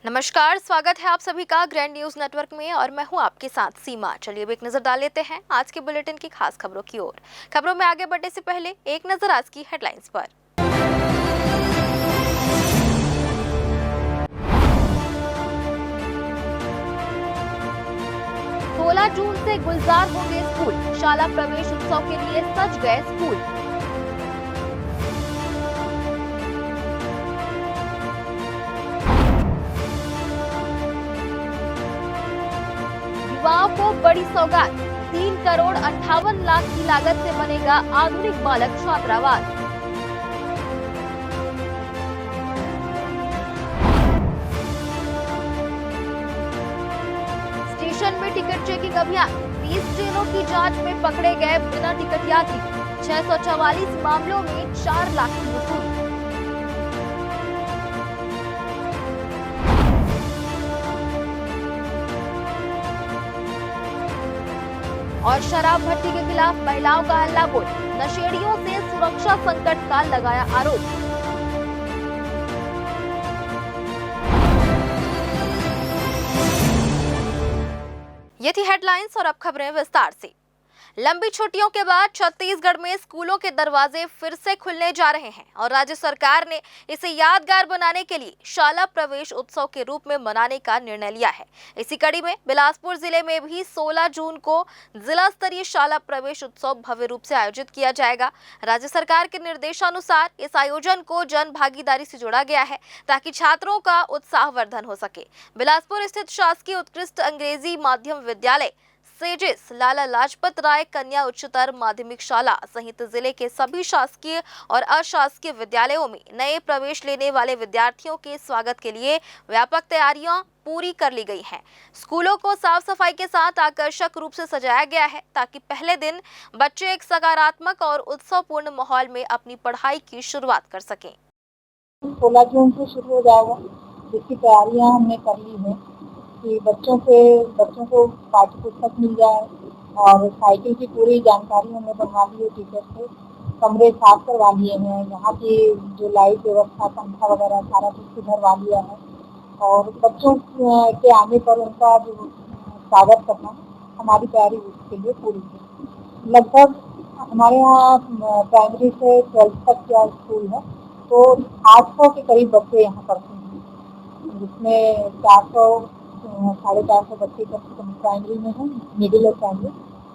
नमस्कार, स्वागत है आप सभी का ग्रैंड न्यूज नेटवर्क में और मैं हूं आपके साथ सीमा। चलिए अब एक नजर डाल लेते हैं आज के बुलेटिन की खास खबरों की ओर। खबरों में आगे बढ़ने से पहले एक नजर आज की हेडलाइंस पर। 16 जून से गुलजार होंगे स्कूल, शाला प्रवेश उत्सव के लिए सज गए स्कूल। युवाओं को बड़ी सौगात, 3,58,00,000 की लागत से बनेगा आधुनिक बालक छात्रावास। स्टेशन में टिकट चेकिंग अभियान, 20 ट्रेनों की जांच में पकड़े गए बिना टिकट यात्री, 644 मामलों में 4 लाख की वसूली। और शराब भट्टी के खिलाफ महिलाओं का हल्ला बोल, नशेड़ियों से सुरक्षा संकट का लगाया आरोप। ये थी हेडलाइंस और अब खबरें विस्तार से। लंबी छुट्टियों के बाद छत्तीसगढ़ में स्कूलों के दरवाजे फिर से खुलने जा रहे हैं और राज्य सरकार ने इसे यादगार बनाने के लिए शाला प्रवेश उत्सव के रूप में मनाने का निर्णय लिया है। इसी कड़ी में बिलासपुर जिले में भी 16 जून को जिला स्तरीय शाला प्रवेश उत्सव भव्य रूप से आयोजित किया जाएगा। राज्य सरकार के निर्देशानुसार इस आयोजन को जन भागीदारी से जोड़ा गया है ताकि छात्रों का उत्साहवर्धन हो सके। बिलासपुर स्थित शासकीय उत्कृष्ट अंग्रेजी माध्यम विद्यालय सेजिस लाला लाजपत राय कन्या उच्चतर माध्यमिक शाला सहित जिले के सभी शासकीय और अशासकीय विद्यालयों में नए प्रवेश लेने वाले विद्यार्थियों के स्वागत के लिए व्यापक तैयारियां पूरी कर ली गई हैं। स्कूलों को साफ सफाई के साथ आकर्षक रूप से सजाया गया है ताकि पहले दिन बच्चे एक सकारात्मक और उत्सवपूर्ण माहौल में अपनी पढ़ाई की शुरुआत कर सकें। 16 जून से शुरू हो जाएगा, जिसकी तैयारियां हमने कर ली है कि बच्चों को पाठ्य पुस्तक मिल जाए और साइकिल की पूरी जानकारी हमने बनवा ली है टीचर से। कमरे साफ करवा लिए हैं, यहाँ की जो लाइट व्यवस्था, पंखा वगैरह सारा कुछ सुधरवा लिया है और बच्चों के आने पर उनका जो स्वागत करना हमारी तैयारी उसके लिए पूरी है। लगभग हमारे यहाँ प्राइमरी से 12th तक का स्कूल है, तो 800 के करीब बच्चे यहाँ पढ़ते हैं, जिसमें 400 450 बच्चे प्राइमरी में हैं, मिडिल और प्राइमरी,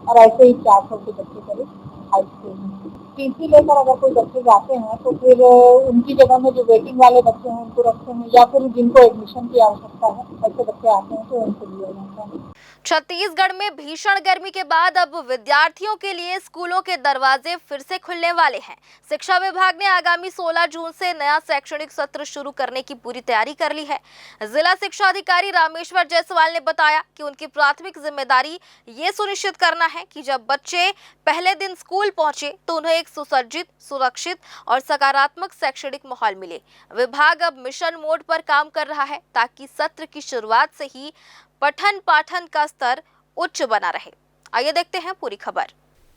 और ऐसे ही 400 के बच्चे करीब हाई स्कूल में। टीसी लेकर अगर कोई बच्चे जाते हैं तो फिर उनकी जगह में जो वेटिंग वाले बच्चे हैं उनको रखते हैं, या फिर जिनको एडमिशन की आवश्यकता है ऐसे बच्चे आते हैं तो उनको लिया जाता है। छत्तीसगढ़ में भीषण गर्मी के बाद अब विद्यार्थियों के लिए स्कूलों के दरवाजे फिर से खुलने वाले हैं। शिक्षा विभाग ने आगामी 16 जून से नया शैक्षणिक सत्र शुरू करने की पूरी तैयारी कर ली है। जिला शिक्षा अधिकारी रामेश्वर जायसवाल ने बताया कि उनकी प्राथमिक जिम्मेदारी ये सुनिश्चित करना है कि जब बच्चे पहले दिन स्कूल पहुंचे तो उन्हें एक सुसज्जित, सुरक्षित और सकारात्मक शैक्षणिक माहौल मिले। विभाग अब मिशन मोड पर काम कर रहा है ताकि सत्र की शुरुआत से ही पठन पाठन का स्तर उच्च बना रहे। आइए देखते हैं पूरी खबर।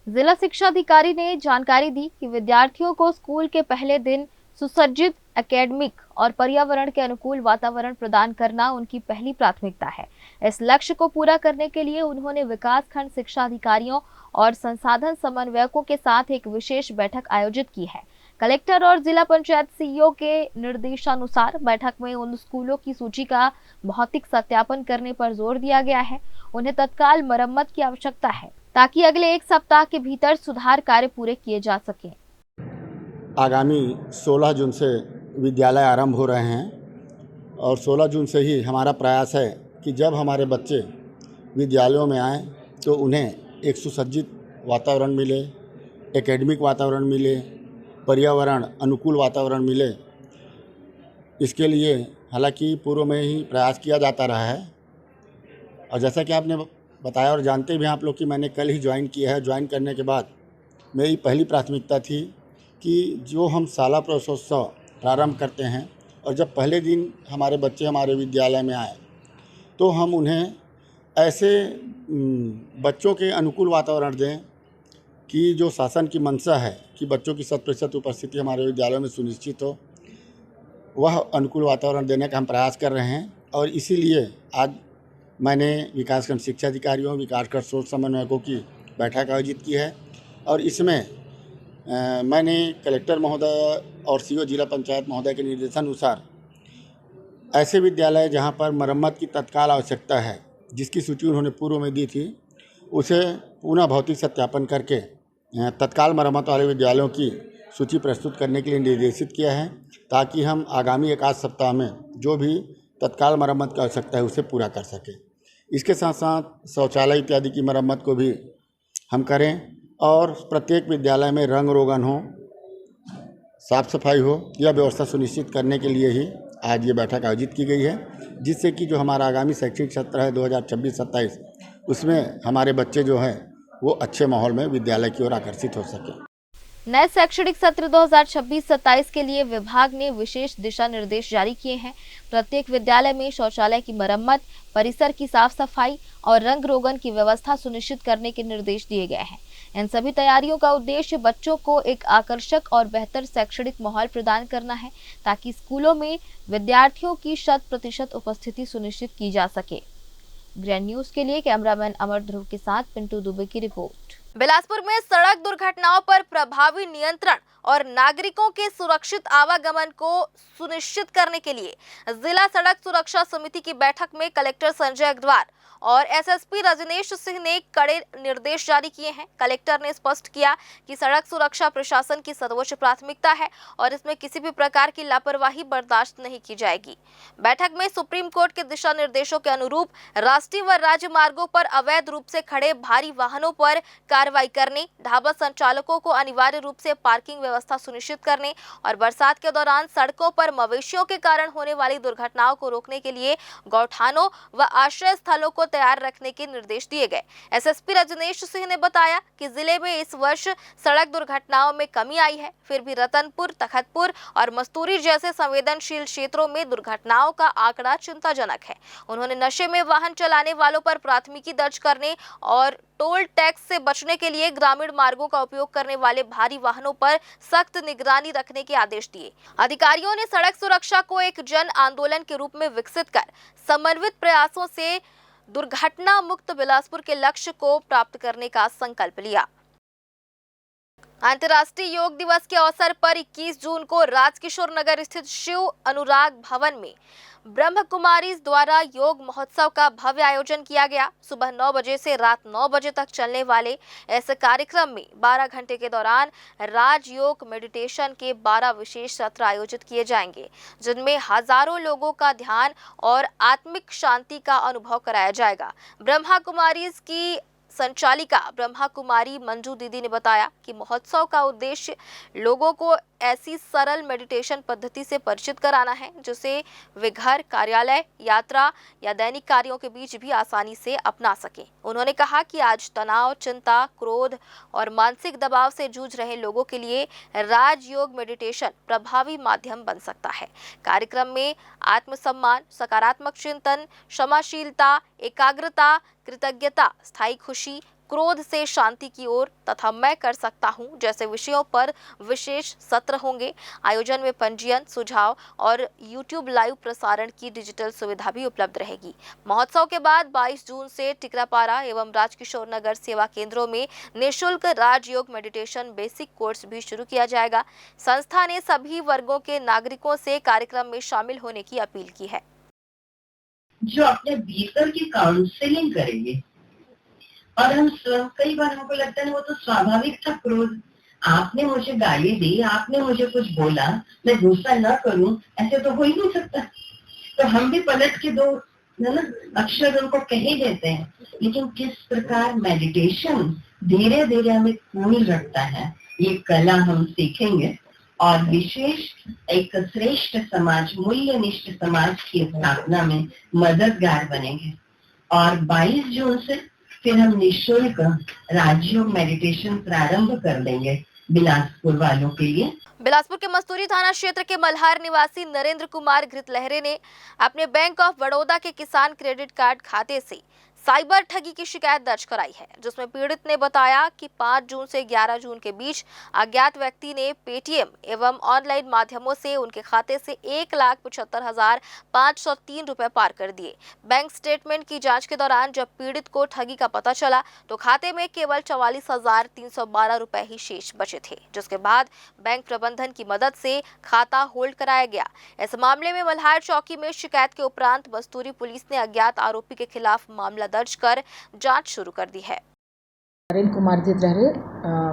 जिला शिक्षा अधिकारी ने जानकारी दी कि विद्यार्थियों को स्कूल के पहले दिन सुसज्जित, एकेडमिक और पर्यावरण के अनुकूल वातावरण प्रदान करना उनकी पहली प्राथमिकता है। इस लक्ष्य को पूरा करने के लिए उन्होंने विकास खंड शिक्षा अधिकारियों और संसाधन समन्वयकों के साथ एक विशेष बैठक आयोजित की है। कलेक्टर और जिला पंचायत सीईओ के निर्देशानुसार बैठक में उन स्कूलों की सूची का भौतिक सत्यापन करने पर जोर दिया गया है। उन्हें तत्काल मरम्मत की आवश्यकता है ताकि अगले एक सप्ताह के भीतर सुधार कार्य पूरे किए जा सकें। आगामी 16 जून से विद्यालय आरंभ हो रहे हैं और 16 जून से ही हमारा प्रयास है कि जब हमारे बच्चे विद्यालयों में आएँ तो उन्हें एक सुसज्जित वातावरण मिले, एकेडमिक वातावरण मिले, पर्यावरण अनुकूल वातावरण मिले। इसके लिए हालांकि पूर्व में ही प्रयास किया जाता रहा है और जैसा कि आपने बताया और जानते भी हैं आप लोग कि मैंने कल ही ज्वाइन किया है। ज्वाइन करने के बाद मेरी पहली प्राथमिकता थी कि जो हम शाला प्रवेशोत्सव प्रारंभ करते हैं और जब पहले दिन हमारे बच्चे हमारे विद्यालय में आए तो हम उन्हें ऐसे बच्चों के अनुकूल वातावरण दें कि जो शासन की मंशा है कि बच्चों की 100% उपस्थिति हमारे विद्यालयों में सुनिश्चित हो, वह अनुकूल वातावरण देने का हम प्रयास कर रहे हैं और इसीलिए आज मैंने विकासखंड शिक्षा अधिकारियों, विकासखंड शोध समन्वयकों की बैठक आयोजित की है और इसमें मैंने कलेक्टर महोदय और सीओ जिला पंचायत महोदय के निर्देशानुसार ऐसे विद्यालय जहां पर मरम्मत की तत्काल आवश्यकता है, जिसकी सूची उन्होंने पूर्व में दी थी, उसे पुनः भौतिक सत्यापन करके तत्काल मरम्मत वाले विद्यालयों की सूची प्रस्तुत करने के लिए निर्देशित किया है, ताकि हम आगामी एक आध सप्ताह में जो भी तत्काल मरम्मत की आवश्यकता है उसे पूरा कर सकें। इसके साथ साथ शौचालय इत्यादि की मरम्मत को भी हम करें और प्रत्येक विद्यालय में रंग रोगन हो, साफ सफाई हो, यह व्यवस्था सुनिश्चित करने के लिए ही आज ये बैठक आयोजित की गई है, जिससे कि जो हमारा आगामी शैक्षणिक सत्र है 2026-27 उसमें हमारे बच्चे जो हैं वो अच्छे माहौल में विद्यालय की ओर आकर्षित हो सके। नए शैक्षणिक सत्र 2026-27 के लिए विभाग ने विशेष दिशा निर्देश जारी किए हैं। प्रत्येक विद्यालय में शौचालय की मरम्मत, परिसर की साफ सफाई और रंग रोगन की व्यवस्था सुनिश्चित करने के निर्देश दिए गए हैं। इन सभी तैयारियों का उद्देश्य बच्चों को एक आकर्षक और बेहतर शैक्षणिक माहौल प्रदान करना है, ताकि स्कूलों में विद्यार्थियों की 100% उपस्थिति सुनिश्चित की जा सके। ग्रैंड न्यूज के लिए कैमरामैन अमर ध्रुव के साथ पिंटू दुबे की रिपोर्ट। बिलासपुर में सड़क दुर्घटनाओं पर प्रभावी नियंत्रण और नागरिकों के सुरक्षित आवागमन को सुनिश्चित करने के लिए जिला सड़क सुरक्षा समिति की बैठक में कलेक्टर संजय अग्रवाल और एसएसपी रजनीश सिंह ने कड़े निर्देश जारी किए हैं। कलेक्टर ने स्पष्ट किया कि सड़क सुरक्षा प्रशासन की सर्वोच्च प्राथमिकता है और इसमें किसी भी प्रकार की लापरवाही बर्दाश्त नहीं की जाएगी। बैठक में सुप्रीम कोर्ट के दिशा निर्देशों के अनुरूप राष्ट्रीय व राज्य मार्गों पर अवैध रूप से खड़े भारी वाहनों पर कार्रवाई करने, ढाबा संचालकों को अनिवार्य रूप से पार्किंग व्यवस्था सुनिश्चित करने और बरसात के दौरान सड़कों पर मवेशियों के कारण होने वाली दुर्घटनाओं को रोकने के लिए गौठानों व आश्रय स्थलों को तैयार रखने के निर्देश दिए गए। एसएसपी रजनीश सिंह ने बताया कि जिले में इस वर्ष सड़क दुर्घटनाओं में कमी आई है, फिर भी रतनपुर, तखतपुर और मस्तूरी जैसे संवेदनशील क्षेत्रों में दुर्घटनाओं का आंकड़ा चिंताजनक है। उन्होंने नशे में वाहन चलाने वालों पर प्राथमिकी दर्ज करने और टोल टैक्स से बचने के लिए ग्रामीण मार्गों का उपयोग करने वाले भारी वाहनों पर सख्त निगरानी रखने के आदेश दिए। अधिकारियों ने सड़क सुरक्षा को एक जन आंदोलन के रूप में विकसित कर समन्वित प्रयासों से दुर्घटना मुक्त बिलासपुर के लक्ष्य को प्राप्त करने का संकल्प लिया। अंतर्राष्ट्रीय योग दिवस के अवसर पर 21 जून को राजकिशोर नगर स्थित शिव अनुराग भवन में ब्रह्म कुमारीज द्वारा योग महोत्सव का भव्य आयोजन किया गया। सुबह 9 बजे से रात 9 बजे तक चलने वाले इस कार्यक्रम में 12 घंटे के दौरान राजयोग मेडिटेशन के 12 विशेष सत्र आयोजित किए जाएंगे, जिनमें हजारों लोगों का ध्यान और आत्मिक शांति का अनुभव कराया जाएगा। ब्रह्मा कुमारीज की संचालिका ब्रह्मा कुमारी मंजू दीदी ने बताया कि महोत्सव का उद्देश्य लोगों को ऐसी सरल मेडिटेशन पद्धति से परिचित कराना है जिसे वे घर, कार्यालय, यात्रा या दैनिक कार्यों के बीच भी आसानी से अपना सकें। उन्होंने कहा कि आज तनाव, चिंता, क्रोध और मानसिक दबाव से जूझ रहे लोगों के लिए राजयोग मेडिटेशन प्रभावी माध्यम बन सकता है। कार्यक्रम में आत्मसम्मान, सकारात्मक चिंतन, क्षमाशीलता, एकाग्रता, कृतज्ञता, स्थायी खुशी, क्रोध से शांति की ओर तथा मैं कर सकता हूं जैसे विषयों पर विशेष सत्र होंगे। आयोजन में पंजीयन, सुझाव और YouTube लाइव प्रसारण की डिजिटल सुविधा भी उपलब्ध रहेगी। महोत्सव के बाद 22 जून से टिकरापारा एवं राजकिशोर नगर सेवा केंद्रों में निःशुल्क राजयोग मेडिटेशन बेसिक कोर्स भी शुरू किया जाएगा। संस्था ने सभी वर्गों के नागरिकों से कार्यक्रम में शामिल होने की अपील की है। जो अपने भीतर की काउंसलिंग करेंगे और हम स्वयं, कई बार हमको लगता है वो तो स्वाभाविक था क्रोध, आपने मुझे गाली दी, आपने मुझे कुछ बोला, मैं गुस्सा न करूं, ऐसे तो हो ही नहीं सकता। तो हम भी पलट के दो अक्षर उनको कह ही देते हैं। लेकिन किस प्रकार मेडिटेशन धीरे धीरे हमें कूल रखता है, ये कला हम सीखेंगे और विशेष एक श्रेष्ठ समाज, मूल्यनिष्ठ समाज की स्थापना में मददगार बनेंगे। और 22 जून से फिर हम निःशुल्क राजयोग मेडिटेशन प्रारंभ कर देंगे बिलासपुर वालों के लिए। बिलासपुर के मस्तूरी थाना क्षेत्र के मल्हार निवासी नरेंद्र कुमार घृतलहरे ने अपने बैंक ऑफ बड़ौदा के किसान क्रेडिट कार्ड खाते से साइबर ठगी की शिकायत दर्ज कराई है, जिसमें पीड़ित ने बताया कि 5 जून से 11 जून के बीच अज्ञात व्यक्ति ने पेटीएम एवं ऑनलाइन माध्यमों से उनके खाते से 1,75,503 रुपए पार कर दिए। बैंक स्टेटमेंट की जांच के दौरान जब पीड़ित को ठगी का पता चला तो खाते में केवल 44,312 रुपए ही शेष बचे थे, जिसके बाद बैंक प्रबंधन की मदद से खाता होल्ड कराया गया। इस मामले में मल्हार चौकी में शिकायत के उपरांत बस्तूरी पुलिस ने अज्ञात आरोपी के खिलाफ मामला दर्ज कर जांच शुरू कर दी है। नरेंद्र कुमार जी रहरे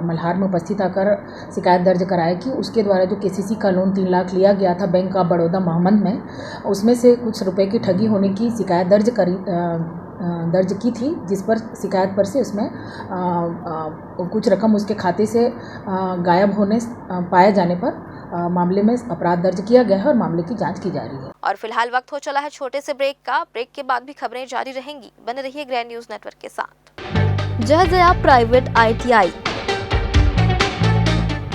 मल्हार में उपस्थित आकर शिकायत दर्ज कराया कि उसके द्वारा जो केसीसी का लोन 3 लाख लिया गया था बैंक ऑफ बड़ौदा मोहम्मद में, उसमें से कुछ रुपए की ठगी होने की शिकायत दर्ज की थी, जिस पर शिकायत पर से उसमें कुछ रकम उसके खाते से गायब होने पाए जाने पर मामले में अपराध दर्ज किया गया है और मामले की जांच की जा रही है। और फिलहाल वक्त हो चला है छोटे से ब्रेक का। ब्रेक के बाद भी खबरें जारी रहेंगी। बने रहिए ग्रैंड न्यूज नेटवर्क के साथ। जय जया प्राइवेट ITI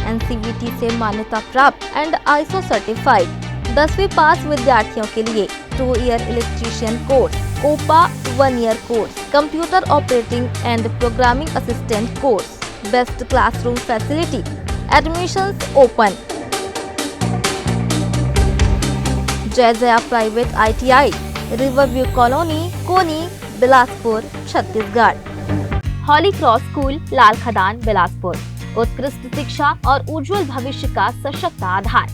NCVT से मान्यता प्राप्त एंड ISO सर्टिफाइड 10वीं पास विद्यार्थियों के लिए 2 year electrician course, OPA 1 year course, computer operating and programming assistant course, best classroom facility, admissions open. Jay Jaya private ITI, Riverview colony, Koni, Bilaspur, Chhattisgarh. Holy Cross school, Lal Khadan, Bilaspur. उत्कृष्ट शिक्षा और उज्जवल भविष्य का सशक्त आधार।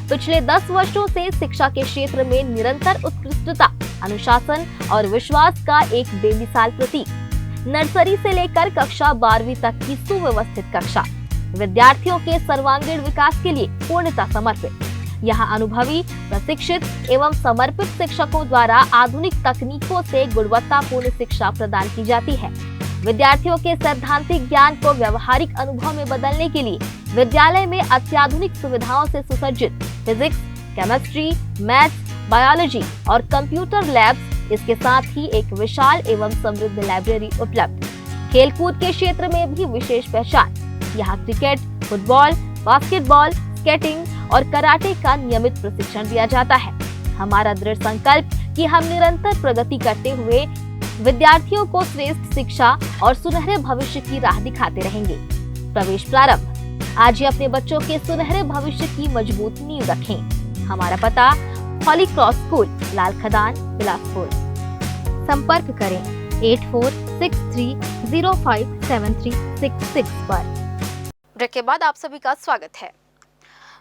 पिछले 10 वर्षों से शिक्षा के क्षेत्र में निरंतर उत्कृष्टता, अनुशासन और विश्वास का एक बेमिसाल प्रतीक। नर्सरी से लेकर कक्षा 12वीं तक की सुव्यवस्थित कक्षा, विद्यार्थियों के सर्वांगीण विकास के लिए पूर्णतः समर्पित। यहाँ अनुभवी, प्रशिक्षित एवं समर्पित शिक्षकों द्वारा आधुनिक तकनीकों से गुणवत्तापूर्ण शिक्षा प्रदान की जाती है। विद्यार्थियों के सैद्धांतिक ज्ञान को व्यवहारिक अनुभव में बदलने के लिए विद्यालय में अत्याधुनिक सुविधाओं से सुसज्जित फिजिक्स, केमिस्ट्री, मैथ्स, बायोलॉजी और कंप्यूटर लैब्स, इसके साथ ही एक विशाल एवं समृद्ध लाइब्रेरी उपलब्ध। खेलकूद के क्षेत्र में भी विशेष पहचान। यहाँ क्रिकेट, फुटबॉल, बास्केटबॉल, स्केटिंग और कराटे का नियमित प्रशिक्षण दिया जाता है। हमारा दृढ़ संकल्प कि हम निरंतर प्रगति करते हुए विद्यार्थियों को श्रेष्ठ शिक्षा और सुनहरे भविष्य की राह दिखाते रहेंगे। प्रवेश प्रारंभ। आज ही अपने बच्चों के सुनहरे भविष्य की मजबूत नींव रखें। हमारा पता हॉली क्रॉस स्कूल, लाल खदान, बिलासपुर। संपर्क करें 8463057366 पर। ब्रेक के बाद आप सभी का स्वागत है।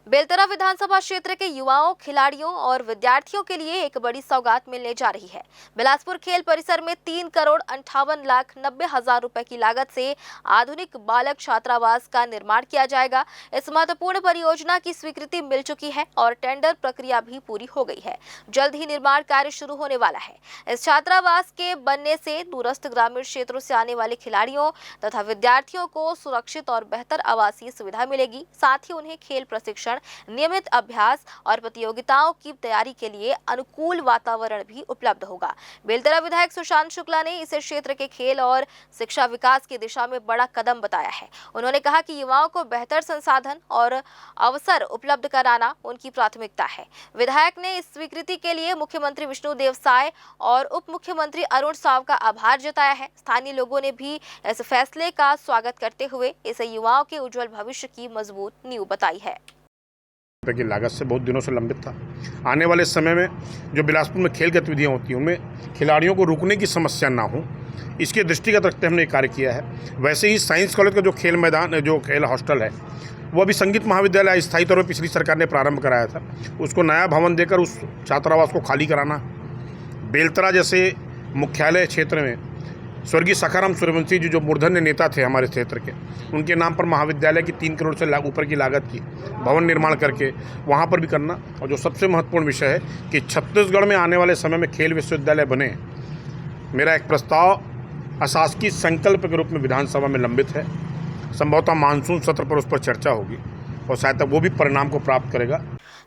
बेलतरा विधानसभा क्षेत्र के युवाओं, खिलाड़ियों और विद्यार्थियों के लिए एक बड़ी सौगात मिलने जा रही है। बिलासपुर खेल परिसर में 3,58,90,000 रुपए की लागत से आधुनिक बालक छात्रावास का निर्माण किया जाएगा। इस महत्वपूर्ण परियोजना की स्वीकृति मिल चुकी है और टेंडर प्रक्रिया भी पूरी हो गई है। जल्द ही निर्माण कार्य शुरू होने वाला है। इस छात्रावास के बनने से दूरस्थ ग्रामीण क्षेत्रों से आने वाले खिलाड़ियों तथा विद्यार्थियों को सुरक्षित और बेहतर आवासीय सुविधा मिलेगी। साथ ही उन्हें खेल प्रशिक्षण, नियमित अभ्यास और प्रतियोगिताओं की तैयारी के लिए अनुकूल वातावरण भी उपलब्ध होगा। बेलतरा विधायक सुशांत शुक्ला ने इसे क्षेत्र के खेल और शिक्षा विकास की दिशा में बड़ा कदम बताया है। उन्होंने कहा कि युवाओं को बेहतर संसाधन और अवसर उपलब्ध कराना उनकी प्राथमिकता है। विधायक ने इस स्वीकृति के लिए मुख्यमंत्री विष्णुदेव साय और उप मुख्यमंत्री अरुण साव का आभार जताया है। स्थानीय लोगों ने भी इस फैसले का स्वागत करते हुए इसे युवाओं के उज्जवल भविष्य की मजबूत नींव बताई है। की लागत से बहुत दिनों से लंबित था। आने वाले समय में जो बिलासपुर में खेल गतिविधियां होती हैं उनमें खिलाड़ियों को रुकने की समस्या ना हो, इसके दृष्टिगत रखते हमने कार्य किया है। वैसे ही साइंस कॉलेज का जो खेल मैदान, जो खेल हॉस्टल है, वो अभी संगीत महाविद्यालय स्थायी तौर पर पिछली सरकार ने प्रारंभ कराया था। उसको नया भवन देकर उस छात्रावास को खाली कराना। बेलतरा जैसे मुख्यालय क्षेत्र में स्वर्गीय सखाराम सूर्यवंशी जी जो मूर्धन्य नेता थे हमारे क्षेत्र के, उनके नाम पर महाविद्यालय की 3 करोड़ से ऊपर की लागत की भवन निर्माण करके वहाँ पर भी करना। और जो सबसे महत्वपूर्ण विषय है कि छत्तीसगढ़ में आने वाले समय में खेल विश्वविद्यालय बने। मेरा एक प्रस्ताव अशासकीय संकल्प के रूप में विधानसभा में लंबित है। संभवतः मानसून सत्र पर उस पर चर्चा होगी और शायद तक वो भी परिणाम को प्राप्त करेगा।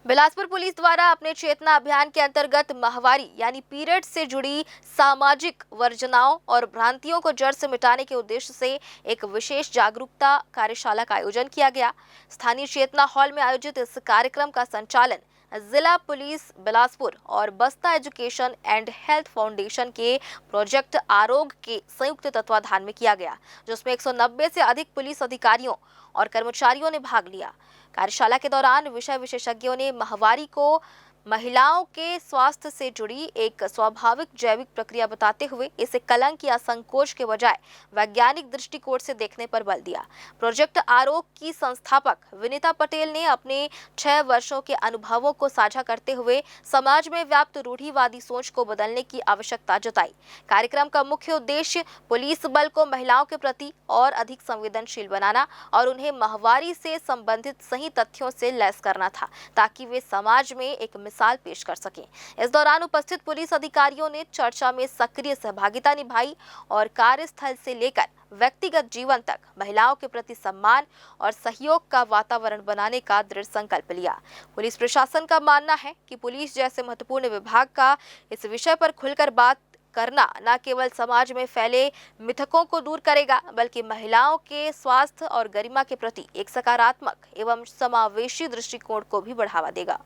बिलासपुर पुलिस द्वारा अपने चेतना अभियान के अंतर्गत माहवारी यानी पीरियड से जुड़ी सामाजिक वर्जनाओं और भ्रांतियों को जड़ से मिटाने के उद्देश्य से एक विशेष जागरूकता कार्यशाला का आयोजन किया गया। स्थानीय चेतना हॉल में आयोजित इस कार्यक्रम का संचालन जिला पुलिस बिलासपुर और बस्ता एजुकेशन एंड हेल्थ फाउंडेशन के प्रोजेक्ट आरोग्य के संयुक्त तत्वाधान में किया गया, जिसमें 190 से अधिक पुलिस अधिकारियों और कर्मचारियों ने भाग लिया। कार्यशाला के दौरान विषय विशेषज्ञों ने माहवारी को महिलाओं के स्वास्थ्य से जुड़ी एक स्वाभाविक जैविक प्रक्रिया बताते हुए इसे कलंक या संकोच के बजाय वैज्ञानिक दृष्टिकोण से देखने पर बल दिया। प्रोजेक्ट आरोग्य की संस्थापक विनीता पटेल ने अपने 6 वर्षों के अनुभवों को साझा करते हुए समाज में व्याप्त रूढ़िवादी सोच को बदलने की आवश्यकता जताई। कार्यक्रम का मुख्य उद्देश्य पुलिस बल को महिलाओं के प्रति और अधिक संवेदनशील बनाना और उन्हें माहवारी से संबंधित सही तथ्यों से लैस करना था, ताकि वे समाज में एक मिसाल पेश कर सकें। इस दौरान उपस्थित पुलिस अधिकारियों ने चर्चा में सक्रिय सहभागिता निभाई और कार्यस्थल से लेकर व्यक्तिगत जीवन तक महिलाओं के प्रति सम्मान और सहयोग का वातावरण बनाने का दृढ़ संकल्प लिया। पुलिस प्रशासन का मानना है कि पुलिस जैसे महत्वपूर्ण विभाग का इस विषय पर खुलकर बात करना न केवल समाज में फैले मिथकों को दूर करेगा, बल्कि महिलाओं के स्वास्थ्य और गरिमा के प्रति एक सकारात्मक एवं समावेशी दृष्टिकोण को भी बढ़ावा देगा।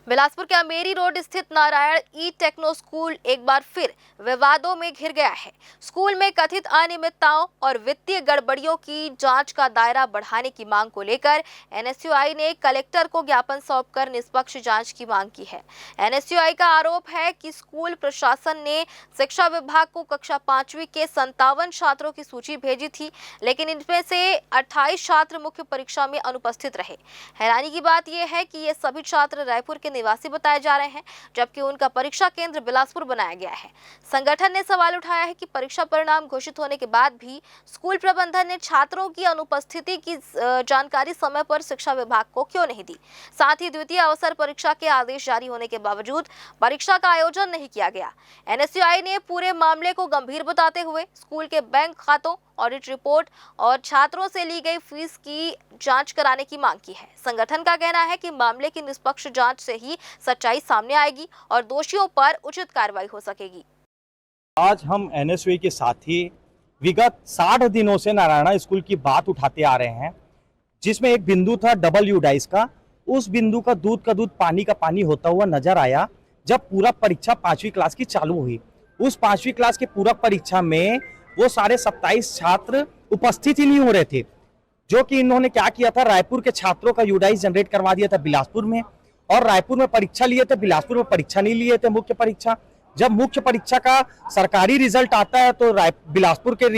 बिलासपुर के अमेरी रोड स्थित नारायण ई टेक्नो स्कूल एक बार फिर विवादों में घिर गया है। स्कूल में कथित अनियमितताओं और वित्तीय गड़बड़ियों की जांच का दायरा बढ़ाने की मांग को लेकर एनएसयूआई ने कलेक्टर को ज्ञापन सौंपकर निष्पक्ष जांच की मांग की है। एनएसयूआई का आरोप है कि स्कूल प्रशासन ने शिक्षा विभाग को कक्षा 5वीं के 57 छात्रों की सूची भेजी थी, लेकिन इनमें से 28 छात्र मुख्य परीक्षा में अनुपस्थित रहे। हैरानी की बात यह है कि ये सभी छात्र रायपुर के निवासी बताए जा रहे हैं, जबकि उनका परीक्षा केंद्र बिलासपुर बनाया गया है। संगठन ने सवाल उठाया है कि परीक्षा परिणाम घोषित होने के बाद भी स्कूल प्रबंधन ने छात्रों की अनुपस्थिति की जानकारी समय पर शिक्षा विभाग को क्यों नहीं दी। साथ ही द्वितीय अवसर परीक्षा के आदेश जारी होने के बावजूद परीक्षा का आयोजन नहीं किया गया। एनएसयूआई ने पूरे मामले को गंभीर बताते हुए स्कूल के बैंक खातों, ऑडिट रिपोर्ट और छात्रों से ली गई फीस की जांच कराने की मांग की है। संगठन का कहना है कि मामले की निष्पक्ष जांच से ही सच्चाई सामने आएगी और दोषियों पर उचित कार्रवाई हो सकेगी। आज हम एनएसयूआई के साथ ही विगत 60 दिनों से नारायणा स्कूल की बात उठाते आ रहे हैं, जिसमें एक बिंदु था डबल यूडाइस का। उस बिंदु का दूध पानी का पानी होता हुआ नजर आया जब पूरक परीक्षा 5वीं क्लास की चालू हुई। उस 5वीं क्लास के पूरक परीक्षा में वो सारे 27 छात्र उपस्थित ही नहीं हो रहे थे, जो कि इन्होंने क्या किया था, रायपुर के छात्रों का यूडाइस जनरेट करवा दिया था बिलासपुर में, और रायपुर में परीक्षा लिए थे, बिलासपुर में परीक्षा नहीं लिए थे मुख्य परीक्षा। जब मुख्य परीक्षा का सरकारी रिजल्ट आता है तो बिलासपुर के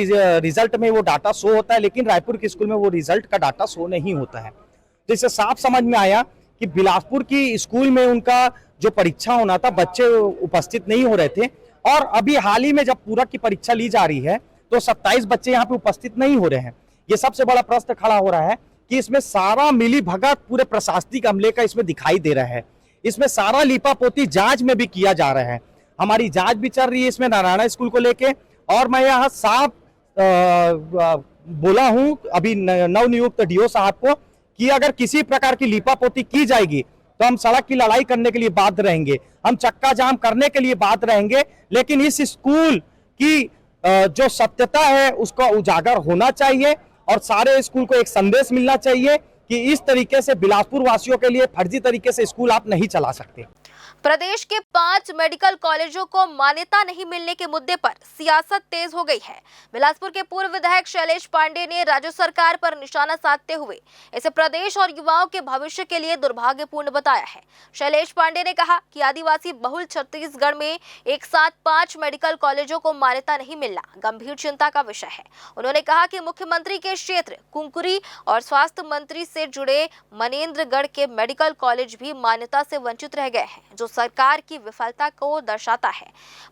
रिजल्ट में वो डाटा शो होता है, लेकिन रायपुर के स्कूल में वो रिजल्ट का डाटा शो नहीं होता है। तो इससे साफ समझ में आया कि बिलासपुर की स्कूल में उनका जो परीक्षा होना था, बच्चे उपस्थित नहीं हो रहे थे। और अभी हाल ही में जब पूरक की परीक्षा ली जा रही है तो 27 बच्चे यहाँ पे उपस्थित नहीं हो रहे हैं। ये सबसे बड़ा प्रश्न खड़ा हो रहा है कि इसमें सारा मिली भगत पूरे प्रशासनिक अमले का इसमें दिखाई दे रहा है। इसमें सारा लीपापोती जांच में भी किया जा रहा है। हमारी जांच भी चल रही है इसमें नारायणा स्कूल को लेके, और मैं यहाँ साफ बोला हूँ अभी नवनियुक्त डीओ साहब को कि अगर किसी प्रकार की लीपापोती की जाएगी तो हम सड़क की लड़ाई करने के लिए बाध्य रहेंगे, हम चक्का जाम करने के लिए बाध्य रहेंगे। लेकिन इस स्कूल की जो सत्यता है उसका उजागर होना चाहिए और सारे स्कूल को एक संदेश मिलना चाहिए कि इस तरीके से बिलासपुर वासियों के लिए फर्जी तरीके से स्कूल आप नहीं चला सकते। प्रदेश के 5 मेडिकल कॉलेजों को मान्यता नहीं मिलने के मुद्दे पर सियासत तेज हो गई है। बिलासपुर के पूर्व विधायक शैलेश पांडे ने राज्य सरकार पर निशाना साधते हुए इसे प्रदेश और युवाओं के भविष्य के लिए दुर्भाग्यपूर्ण बताया है। शैलेश पांडे ने कहा कि आदिवासी बहुल छत्तीसगढ़ में एक साथ 5 मेडिकल कॉलेजों को मान्यता नहीं मिलना गंभीर चिंता का विषय है। उन्होंने कहा कि मुख्यमंत्री के क्षेत्र कुंकुरी और स्वास्थ्य मंत्री से जुड़े मनेन्द्रगढ़ के मेडिकल कॉलेज भी मान्यता से वंचित रह गए हैं, जो सरकार की विफलता को दर्शाता है।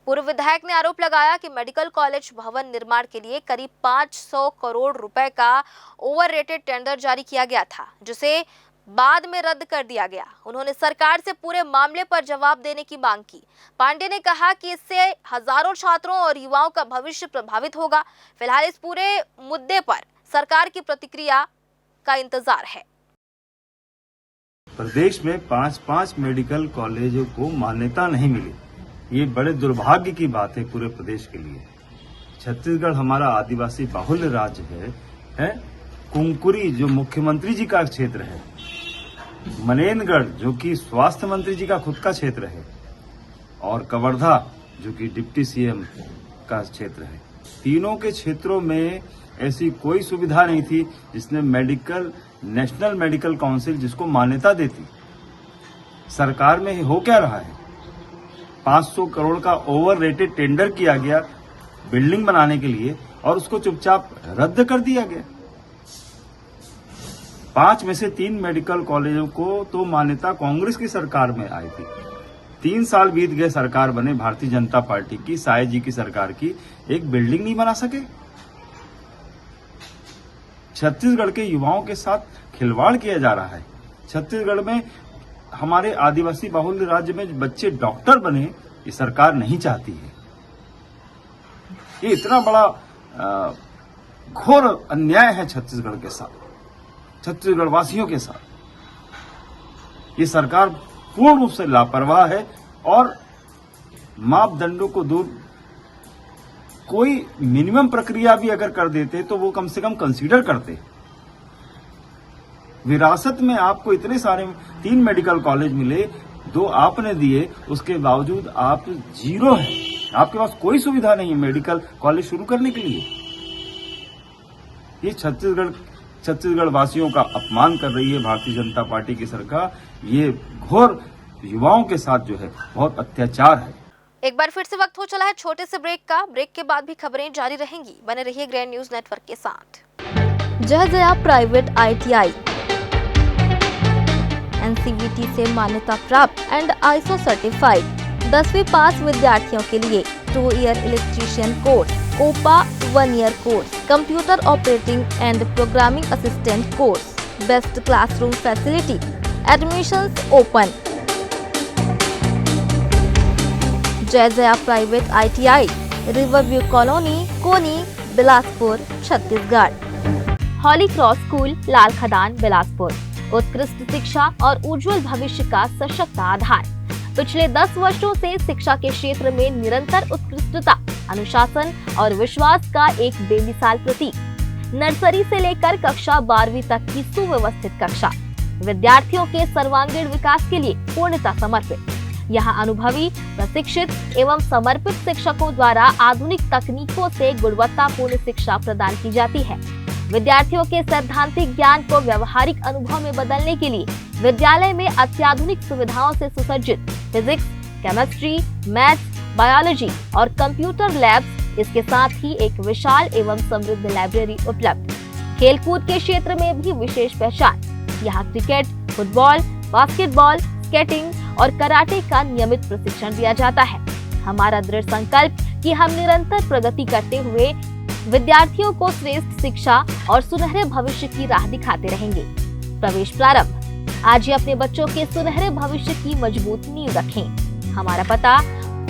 पूर्व विधायक ने आरोप लगाया कि मेडिकल कॉलेज भवन निर्माण के लिए करीब 500 करोड़ रुपए का ओवररेटेड टेंडर जारी किया गया था, जिसे बाद में रद्द कर दिया गया। उन्होंने सरकार से पूरे मामले पर जवाब देने की मांग की। पांडे ने कहा कि इससे हजारों छात्रों और युवाओं का भविष्य प्रभावित होगा। फिलहाल इस पूरे मुद्दे पर सरकार की प्रतिक्रिया का इंतजार है। प्रदेश में 5 मेडिकल कॉलेजों को मान्यता नहीं मिली, ये बड़े दुर्भाग्य की बात है पूरे प्रदेश के लिए। छत्तीसगढ़ हमारा आदिवासी बाहुल्य राज्य है। कुंकुरी जो मुख्यमंत्री जी का क्षेत्र है, मनेनगढ़ जो कि स्वास्थ्य मंत्री जी का खुद का क्षेत्र है और कवर्धा जो कि डिप्टी सीएम का क्षेत्र है, तीनों के क्षेत्रों में ऐसी कोई सुविधा नहीं थी जिसने नेशनल मेडिकल काउंसिल जिसको मान्यता देती। सरकार में हो क्या रहा है, 500 करोड़ का ओवर रेटेड टेंडर किया गया बिल्डिंग बनाने के लिए और उसको चुपचाप रद्द कर दिया गया। 5 में से 3 मेडिकल कॉलेजों को तो मान्यता कांग्रेस की सरकार में आई थी। 3 साल बीत गए सरकार बने, भारतीय जनता पार्टी की, साय जी की सरकार की, एक बिल्डिंग नहीं बना सके। छत्तीसगढ़ के युवाओं के साथ खिलवाड़ किया जा रहा है। छत्तीसगढ़ में हमारे आदिवासी बाहुल्य राज्य में बच्चे डॉक्टर बने, ये सरकार नहीं चाहती है। ये इतना बड़ा घोर अन्याय है छत्तीसगढ़ के साथ, छत्तीसगढ़ वासियों के साथ। ये सरकार पूर्ण रूप से लापरवाह है और मापदंडों को दूर, कोई मिनिमम प्रक्रिया भी अगर कर देते तो वो कम से कम कंसीडर करते। विरासत में आपको इतने सारे 3 मेडिकल कॉलेज मिले, 2 आपने दिए, उसके बावजूद आप जीरो हैं, आपके पास कोई सुविधा नहीं है मेडिकल कॉलेज शुरू करने के लिए। ये छत्तीसगढ़ वासियों का अपमान कर रही है भारतीय जनता पार्टी की सरकार। ये घोर युवाओं के साथ जो है बहुत अत्याचार है। एक बार फिर से वक्त हो चला है छोटे से ब्रेक का। ब्रेक के बाद भी खबरें जारी रहेंगी, बने रहिए ग्रैंड न्यूज नेटवर्क के साथ। जयजया प्राइवेट ITI NCVT से मान्यता प्राप्त एंड ISO सर्टिफाइड 10वीं पास विद्यार्थियों के लिए 2 year electrician course, OPA 1 year course, computer operating and programming assistant course, best classroom facility, admissions open. Jay Jaya private ITI, Riverview colony, Koni, Bilaspur, Chhattisgarh. Holy Cross school, Lal Khadan, Bilaspur. उत्कृष्ट शिक्षा और उज्जवल भविष्य का सशक्त आधार। पिछले 10 वर्षों से शिक्षा के क्षेत्र में निरंतर उत्कृष्टता, अनुशासन और विश्वास का एक बेमिसाल प्रतीक। नर्सरी से लेकर कक्षा 12वीं तक की सुव्यवस्थित कक्षा, विद्यार्थियों के सर्वांगीण विकास के लिए पूर्णतः समर्पित। यहाँ अनुभवी, प्रशिक्षित एवं समर्पित शिक्षकों द्वारा आधुनिक तकनीकों से गुणवत्तापूर्ण शिक्षा प्रदान की जाती है। विद्यार्थियों के सैद्धांतिक ज्ञान को व्यवहारिक अनुभव में बदलने के लिए विद्यालय में अत्याधुनिक सुविधाओं से सुसज्जित फिजिक्स, केमिस्ट्री, मैथ्स, बायोलॉजी और कंप्यूटर लैब्स, इसके साथ ही एक विशाल एवं समृद्ध लाइब्रेरी उपलब्ध। खेलकूद के क्षेत्र में भी विशेष पहचान। यहाँ क्रिकेट, फुटबॉल, बास्केटबॉल, स्केटिंग और कराटे का नियमित प्रशिक्षण दिया जाता है। हमारा दृढ़ संकल्प कि हम निरंतर प्रगति करते हुए विद्यार्थियों को श्रेष्ठ शिक्षा और सुनहरे भविष्य की राह दिखाते रहेंगे। प्रवेश प्रारंभ। आज ही अपने बच्चों के सुनहरे भविष्य की मजबूत नींव रखें। हमारा पता,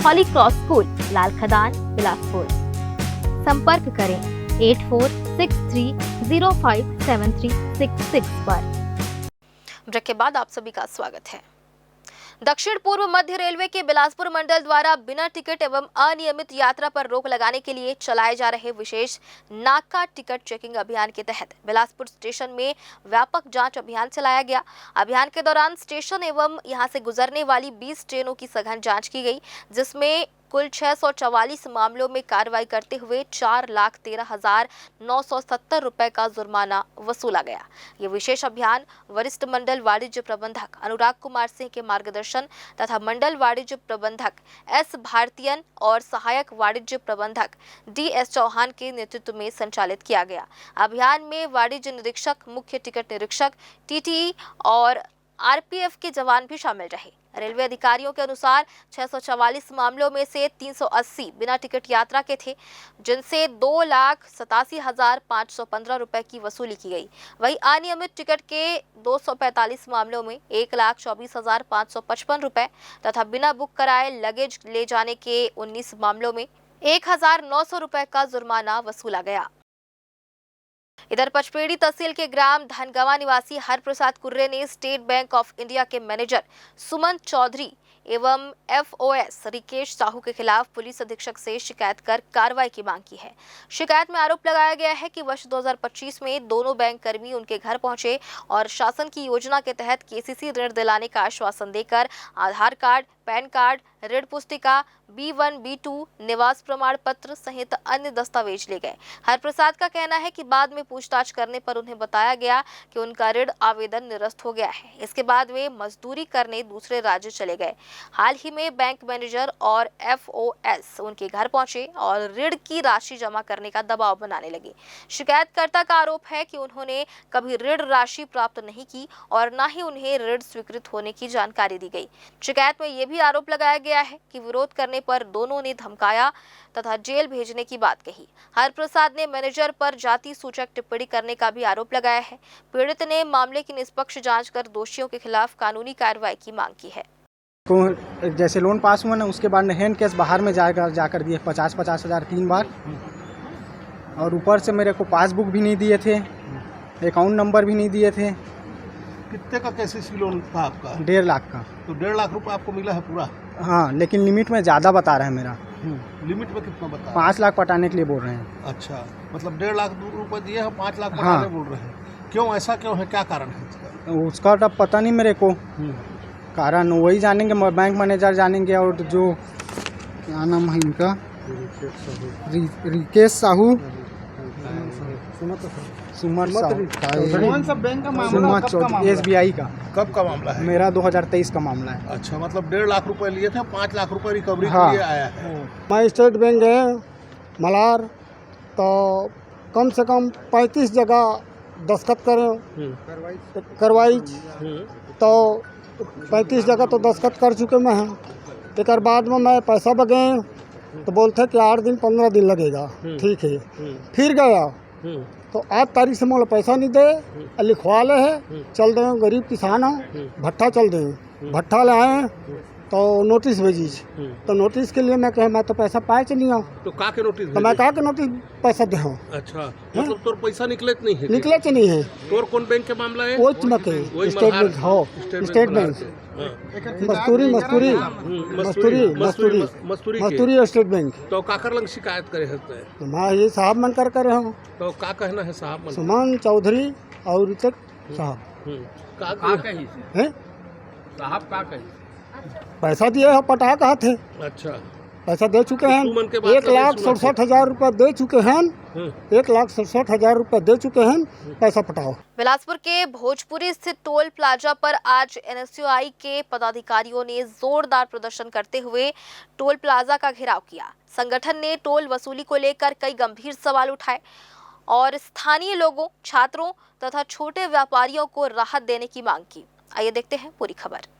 हॉली क्रॉस स्कूल, लाल खदान, बिलासपुर। संपर्क करें 8463057366 पर। ब्रेक के बाद आप सभी का स्वागत है। दक्षिण पूर्व मध्य रेलवे के बिलासपुर मंडल द्वारा बिना टिकट एवं अनियमित यात्रा पर रोक लगाने के लिए चलाए जा रहे विशेष नाका टिकट चेकिंग अभियान के तहत बिलासपुर स्टेशन में व्यापक जांच अभियान चलाया गया। अभियान के दौरान स्टेशन एवं यहां से गुजरने वाली 20 ट्रेनों की सघन जांच की गई, जिसमें कुल 644 मामलों में कार्रवाई करते हुए 4,13,970 रुपए का जुर्माना वसूला गया। ये विशेष अभियान वरिष्ठ मंडल वाणिज्य प्रबंधक अनुराग कुमार सिंह के मार्गदर्शन तथा मंडल वाणिज्य प्रबंधक S भारतीयन और सहायक वाणिज्य प्रबंधक DS चौहान के नेतृत्व में संचालित किया गया। अभियान में वाणिज्य निरीक्षक, मुख्य टिकट निरीक्षक, TTE और RPF के जवान भी शामिल रहे। रेलवे अधिकारियों के अनुसार 644 मामलों में से 380 बिना टिकट यात्रा के थे, जिनसे 2,87,515 रुपए की वसूली की गई। वहीं अनियमित टिकट के 245 मामलों में 1,24,555 रुपए तथा बिना बुक कराए लगेज ले जाने के 19 मामलों में 1,900 रुपए का जुर्माना वसूला गया। इधर पचपेड़ी तहसील के ग्राम धनगवा निवासी हरप्रसाद कुर्रे ने स्टेट बैंक ऑफ इंडिया के मैनेजर सुमन चौधरी एवं FOS रिकेश साहू के खिलाफ पुलिस अधीक्षक से शिकायत कर कार्रवाई की मांग की है। शिकायत में आरोप लगाया गया है कि वर्ष 2025 में दोनों बैंक कर्मी उनके घर पहुंचे और शासन की योजना के तहत KCC ऋण दिलाने का आश्वासन देकर आधार कार्ड, पैन कार्ड, ऋण पुस्तिका, B1, B2, निवास प्रमाण पत्र सहित अन्य दस्तावेज ले गए। हरप्रसाद का कहना है कि बाद में पूछताछ करने पर उन्हें बताया गया कि उनका ऋण आवेदन निरस्त हो गया है। इसके बाद वे मजदूरी करने दूसरे राज्य चले गए। हाल ही में बैंक मैनेजर और FOS उनके घर पहुंचे और ऋण की राशि जमा करने का दबाव बनाने लगे। शिकायतकर्ता का आरोप है कि उन्होंने कभी ऋण राशि प्राप्त नहीं की और न ही उन्हें ऋण स्वीकृत होने की जानकारी दी गई। शिकायत में यह भी आरोप लगाया गया है कि विरोध करने पर दोनों ने धमकाया तथा जेल भेजने की बात कही। हरप्रसाद ने मैनेजर पर जाति सूचक टिप्पणी करने का भी आरोप लगाया है। पीड़ित ने मामले की निष्पक्ष जांच कर दोषियों के खिलाफ कानूनी कार्रवाई की मांग की है। तो जैसे लोन पास हुआ ना, उसके बाद हैंड कैश बाहर में जाकर दिए 50-50 हज़ार 3 बार, और ऊपर से मेरे को पासबुक भी नहीं दिए थे, अकाउंट नंबर भी नहीं दिए थे। कितने का KCC लोन था आपका? 1.5 लाख का। तो 1.5 लाख रुपए आपको मिला है पूरा? हाँ, लेकिन लिमिट में ज़्यादा बता रहा है मेरा। लिमिट में कितना बता? 5 लाख पटाने के लिए बोल रहे हैं। अच्छा, मतलब 1.5 लाख रुपए दिए हैं, 5 लाख हाँ। पटाने बोल रहे हैं। क्यों, ऐसा क्यों है, क्या कारण है इसका? उसका तो पता नहीं मेरे को, कारण वही जानेंगे, बैंक मैनेजर जानेंगे। और जो क्या नाम है इनका, रिकेश साहू, सुमत बैंक का मामला, SBI का। कब का मामला है? मेरा 2023 का मामला है। अच्छा, मतलब 1.5 लाख रुपए लिए थे, 5 लाख रुपए रिकवरी हाँ। के लिए आया है। मैं स्टेट बैंक गए मल्हार, तो कम से कम 35 जगह दस्तखत करवाई, तो 35 जगह तो दस्तखत कर चुके मैं हैं। एक बाद में मैं पैसा बगे तो बोलते कि 8 दिन 15 दिन लगेगा। ठीक है, फिर गया तो 8 तारीख से मोला पैसा नहीं दे, लिखवा ले है, चल दे गरीब किसान है, भट्ठा चल दे, भट्ठा ले आए तो नोटिस भेजी, तो नोटिस के लिए मैं कहे मैं तो पैसा पाए चली हूँ, तो का के नोटिस? तो मैं कहा के नोटिस पैसा दे हूँ। अच्छा, मतलब तोर पैसा निकले नहीं है? निकले तो नहीं है। तोर कौन बैंक के मामला है? वो चमक है, स्टेट बैंक हो, state bank, Masturi Masturi Masturi Masturi Masturi state bank. तो काकर लंग शिकायत करे होते? तो मैं ये साहब मन कर रहे हूँ। तो का कहना है साहब? सुमन चौधरी और ऋतिक साहब। का कही है साहब, का कही? पैसा दिए हो, पटा कहा थे। अच्छा, पैसा दे चुके हैं, 1,67,000 रुपये दे चुके हैं, 1,67,000 रुपये दे चुके हैं, पैसा पटाओ। बिलासपुर के भोजपुरी स्थित टोल प्लाजा पर आज NSUI के पदाधिकारियों ने जोरदार प्रदर्शन करते हुए टोल प्लाजा का घेराव किया। संगठन ने टोल वसूली को लेकर कई गंभीर सवाल उठाए और स्थानीय लोगों, छात्रों तथा छोटे व्यापारियों को राहत देने की मांग की। आइए देखते हैं पूरी खबर।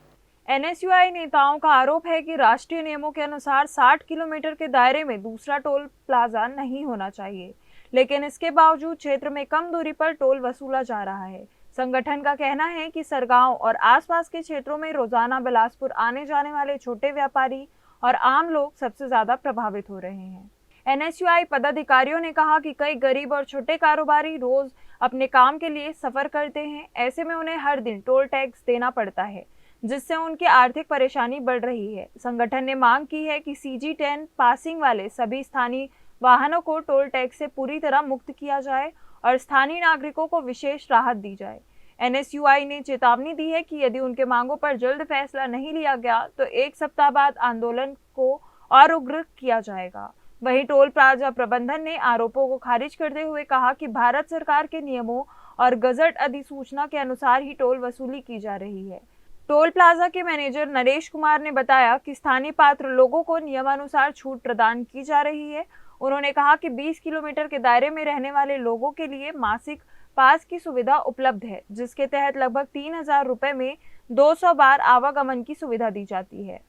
NSUI नेताओं का आरोप है कि राष्ट्रीय नियमों के अनुसार 60 किलोमीटर के दायरे में दूसरा टोल प्लाजा नहीं होना चाहिए, लेकिन इसके बावजूद क्षेत्र में कम दूरी पर टोल वसूला जा रहा है। संगठन का कहना है कि सरगांव और आसपास के क्षेत्रों में रोजाना बिलासपुर आने जाने वाले छोटे व्यापारी और आम लोग सबसे ज्यादा प्रभावित हो रहे हैं। NSUI पदाधिकारियों ने कहा कि कई गरीब और छोटे कारोबारी रोज अपने काम के लिए सफर करते हैं, ऐसे में उन्हें हर दिन टोल टैक्स देना पड़ता है, जिससे उनकी आर्थिक परेशानी बढ़ रही है। संगठन ने मांग की है कि CG10 पासिंग वाले सभी स्थानीय वाहनों को टोल टैक्स से पूरी तरह मुक्त किया जाए और स्थानीय नागरिकों को विशेष राहत दी जाए। NSUI ने चेतावनी दी है कि यदि उनके मांगों पर जल्द फैसला नहीं लिया गया तो 1 सप्ताह बाद आंदोलन को और उग्र किया जाएगा। वहीं टोल प्लाजा प्रबंधन ने आरोपों को खारिज करते हुए कहा कि भारत सरकार के नियमों और गजट अधिसूचना के अनुसार ही टोल वसूली की जा रही है। टोल प्लाजा के मैनेजर नरेश कुमार ने बताया कि स्थानीय पात्र लोगों को नियमानुसार छूट प्रदान की जा रही है। उन्होंने कहा कि 20 किलोमीटर के दायरे में रहने वाले लोगों के लिए मासिक पास की सुविधा उपलब्ध है, जिसके तहत लगभग 3,000 रुपए में 200 बार आवागमन की सुविधा दी जाती है।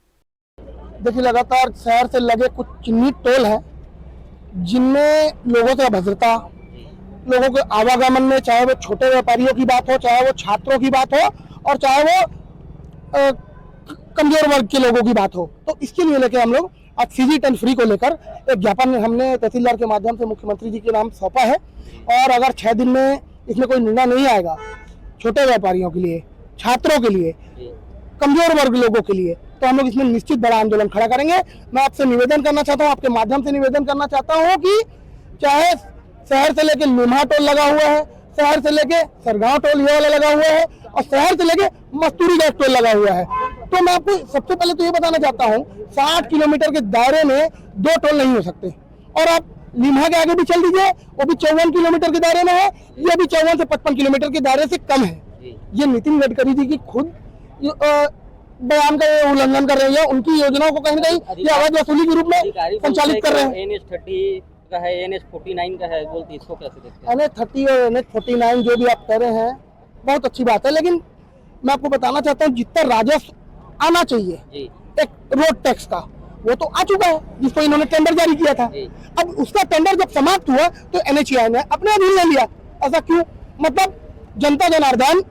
देखिए, लगातार शहर से लगे कुछ चिन्हित टोल है जिनमें लोगों की भद्रता, लोगों के आवागमन में, चाहे वो छोटे व्यापारियों की बात हो, चाहे वो छात्रों की बात हो और चाहे वो कमजोर वर्ग के लोगों की बात हो, तो इसके लिए लेकर हम लोग आज CG10 फ्री को लेकर एक ज्ञापन हमने तहसीलदार के माध्यम से मुख्यमंत्री जी के नाम सौंपा है। और अगर 6 दिन में इसमें कोई निर्णय नहीं आएगा छोटे व्यापारियों के लिए, छात्रों के लिए, कमजोर वर्ग लोगों के लिए, तो हम लोग इसमें निश्चित बड़ा आंदोलन खड़ा करेंगे। मैं आपसे निवेदन करना चाहता हूँ, आपके माध्यम से निवेदन करना चाहता हूँ कि चाहे शहर से लेके लुम्हा टोल लगा हुआ है, शहर से लेके सरगांव टोल ये वाला लगा हुआ है, और शहर से लेके मस्तूरी गैस टोल लगा हुआ है। तो मैं आपको सबसे पहले तो ये बताना चाहता हूँ, 60 किलोमीटर के दायरे में 2 टोल नहीं हो सकते। और आप लीम्हा के आगे भी चल दीजिए, वो भी 54 किलोमीटर के दायरे में है, ये भी 54 से 55 किलोमीटर के दायरे से कम है। ये नितिन गडकरी जी की खुद बयान का उल्लंघन कर रहे हैं, उनकी योजनाओं को कहीं ना कहीं ये अवैध वसूली के रूप में संचालित कर रहे हैं। NH30 का है, NH49 का है, बोलते इसको कैसे देखते हैं? NH30 और NH49 जो भी आप कह रहे हैं बहुत अच्छी बात है, लेकिन मैं आपको बताना चाहता हूँ जितना राजस्व आना चाहिए एक रोड टैक्स का, वो तो आ चुका है, जिसको इन्होंने टेंडर जारी किया था। अब उसका टेंडर जब समाप्त हुआ तो NHAI ने अपने अधीन ले लिया। ऐसा क्यों? मतलब जनता जनार्दन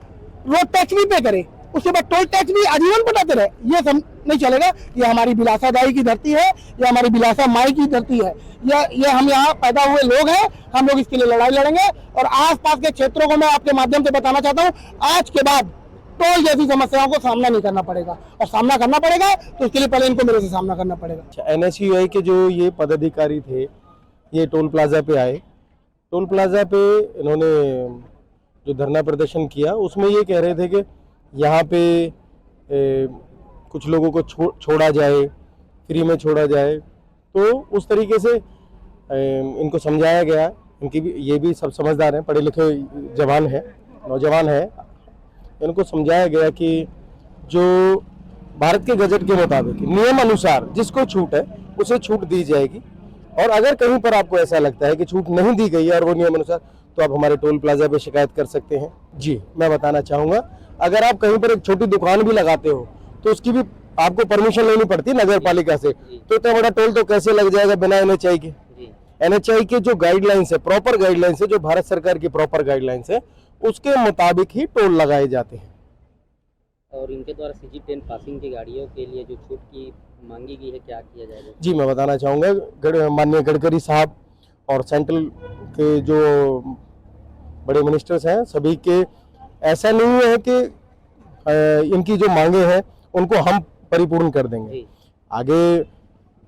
रोड टैक्स भी पे करे, उसके बाद टोल टैक्स भी आजीवन पटाते रहे, ये सब नहीं चलेगा। ये हमारी बिलासा दाई की धरती है, ये हमारी बिलासा माई की धरती है, ये हम यहाँ पैदा हुए लोग हैं, हम लोग इसके लिए लड़ाई लड़ेंगे। और आसपास के क्षेत्रों को मैं आपके माध्यम से बताना चाहता हूँ, आज के बाद टोल जैसी समस्याओं को सामना नहीं करना पड़ेगा, और सामना करना पड़ेगा तो उसके लिए पहले इनको मेरे से सामना करना पड़ेगा। NHAI के जो ये पदाधिकारी थे, ये टोल प्लाजा पे आए। टोल प्लाजा पे इन्होंने जो धरना प्रदर्शन किया उसमें ये कह रहे थे कि यहाँ पे कुछ लोगों को छोड़ा जाए, फ्री में छोड़ा जाए। तो उस तरीके से इनको समझाया गया। इनकी भी ये भी सब समझदार हैं, पढ़े लिखे जवान हैं, नौजवान हैं। इनको समझाया गया कि जो भारत के गजट के मुताबिक नियम अनुसार जिसको छूट है उसे छूट दी जाएगी, और अगर कहीं पर आपको ऐसा लगता है कि छूट नहीं दी गई है और वो नियम अनुसार, तो आप हमारे टोल प्लाजा पे शिकायत कर सकते हैं। जी मैं बताना चाहूँगा, अगर आप कहीं पर एक छोटी दुकान भी लगाते हो तो उसकी भी आपको परमिशन लेनी पड़ती है नगर पालिका से, तो इतना बड़ा टोल तो कैसे लग जाएगा बिना NHAI के? NHAI के जो गाइडलाइंस है, प्रॉपर गाइडलाइंस है, जो भारत सरकार की प्रॉपर गाइडलाइंस है, उसके मुताबिक ही टोल लगाए जाते हैं। और इनके द्वारा CG10 पासिंग की गाड़ियों के लिए जो छूट की मांगी गई है, क्या किया जाएगा? जी मैं बताना चाहूँगा, माननीय गडकरी साहब और सेंट्रल के जो बड़े मिनिस्टर्स हैं, सभी के ऐसा नहीं है कि इनकी जो मांगे हैं उनको हम परिपूर्ण कर देंगे। आगे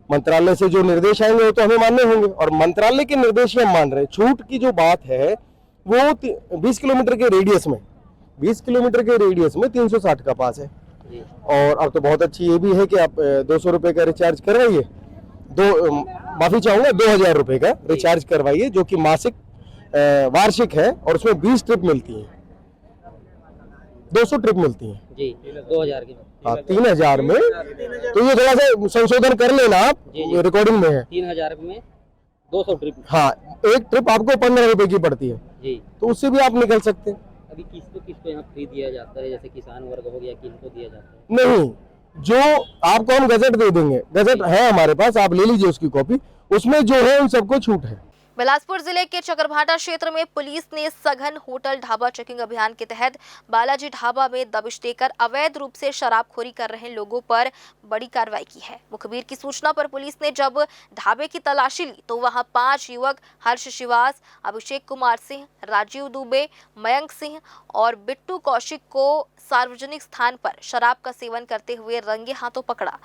मंत्रालय से जो निर्देश आएंगे वो तो हमें मानने होंगे, और मंत्रालय के निर्देश ही हम मान रहे हैं। छूट की जो बात है वो 20 किलोमीटर के रेडियस में 360 का पास है। और अब तो बहुत अच्छी ये भी है कि आप 200 रुपये का रिचार्ज करवाइए, माफी चाहूँगा 2000 रुपये का रिचार्ज करवाइए, जो कि मासिक वार्षिक है, और उसमें 20 ट्रिप मिलती हैं, 200 ट्रिप मिलती हैं जी, 2000 की। हाँ, 3000 में। तो ये थोड़ा सा संशोधन कर लेना आप, रिकॉर्डिंग में है 3000 में 200 ट्रिप। हाँ, एक ट्रिप आपको 15 रुपए की पड़ती है जी, तो उससे भी आप निकल सकते हैं। अभी किसको यहाँ फ्री दिया जाता है, जैसे किसान वर्ग हो गया, किनको दिया जाता है? नहीं, जो आपको हम गजट दे देंगे, गजट है हमारे पास, आप ले लीजिए उसकी कॉपी, उसमें जो है उन सबको छूट है। बिलासपुर जिले के चकरभाटा क्षेत्र में पुलिस ने सघन होटल ढाबा चेकिंग अभियान के तहत बालाजी ढाबा में दबिश देकर अवैध रूप से शराबखोरी कर रहे लोगों पर बड़ी कार्रवाई की है। मुखबिर की सूचना पर पुलिस ने जब ढाबे की तलाशी ली तो वहां 5 युवक हर्ष श्रीवास, अभिषेक कुमार सिंह, राजीव दुबे, मयंक सिंह और बिट्टू कौशिक को सार्वजनिक स्थान पर शराब का सेवन करते हुए रंगे हाथों पकड़ा।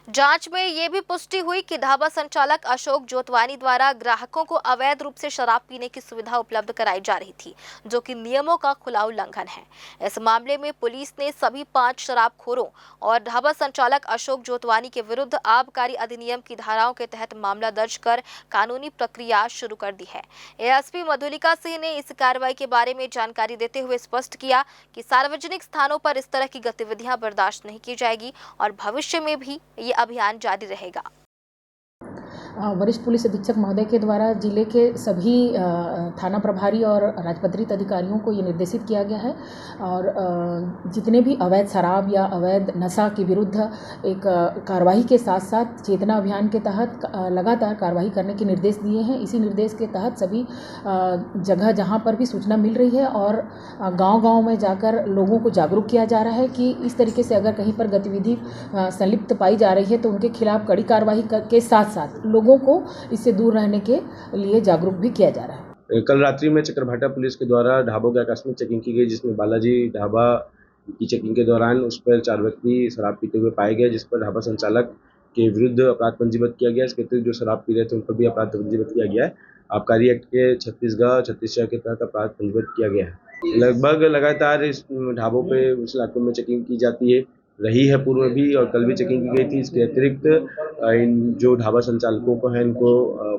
जांच में ये भी पुष्टि हुई कि ढाबा संचालक अशोक जोतवानी द्वारा ग्राहकों को अवैध रूप से शराब पीने की सुविधा उपलब्ध कराई जा रही थी, जो कि नियमों का खुला उल्लंघन है। इस मामले में पुलिस ने सभी 5 शराबखोरों और ढाबा संचालक अशोक जोतवानी के विरुद्ध आबकारी अधिनियम की धाराओं के तहत मामला दर्ज कर कानूनी प्रक्रिया शुरू कर दी है। एएसपी मधुलिका सिंह ने इस कार्रवाई के बारे में जानकारी देते हुए स्पष्ट किया कि सार्वजनिक स्थानों पर इस तरह की गतिविधियां बर्दाश्त नहीं की जाएगी और भविष्य में भी ये अभियान जारी रहेगा। वरिष्ठ पुलिस अधीक्षक महोदय के द्वारा जिले के सभी थाना प्रभारी और राजपत्रित अधिकारियों को ये निर्देशित किया गया है, और जितने भी अवैध शराब या अवैध नशा के विरुद्ध एक कार्रवाई के साथ साथ चेतना अभियान के तहत लगातार कार्रवाई करने के निर्देश दिए हैं। इसी निर्देश के तहत सभी जगह जहां पर भी सूचना मिल रही है और गांव-गांव में जाकर लोगों को जागरूक किया जा रहा है कि इस तरीके से अगर कहीं पर गतिविधि संलिप्त पाई जा रही है तो उनके खिलाफ कड़ी कार्रवाई के साथ साथ लोगों को इससे दूर रहने के लिए जागरूक भी किया जा रहा है। कल रात्रि में चकरभाटा पुलिस के द्वारा ढाबों की आकस्मिक चेकिंग की गई, जिसमें बालाजी ढाबा की चेकिंग के दौरान उस पर 4 व्यक्ति शराब पीते हुए पाए गए, जिस पर ढाबा संचालक के विरुद्ध अपराध पंजीबद्ध किया गया। इसके अतिरिक्त जो शराब पी रहे थे उन पर भी अपराध पंजीबद्ध किया गया है। आबकारी एक्ट के 36(6) के तहत अपराध पंजीबद्ध किया गया है। लगभग लगातार इस ढाबों पे इस इलाकों में चेकिंग की जाती है, रही है पूर्व में भी और कल भी चेकिंग की गई थी। इसके अतिरिक्त इन जो ढाबा संचालकों को है इनको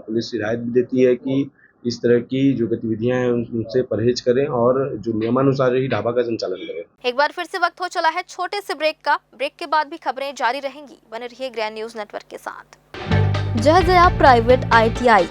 पुलिस हिदायत भी देती है कि इस तरह की जो गतिविधियां हैं उनसे परहेज करें और जो नियमानुसार ही ढाबा का संचालन करें। एक बार फिर से वक्त हो चला है छोटे से ब्रेक का। ब्रेक के बाद भी खबरें जारी रहेंगी। बने रहिए ग्रैंड न्यूज नेटवर्क के साथ। जया प्राइवेट ITI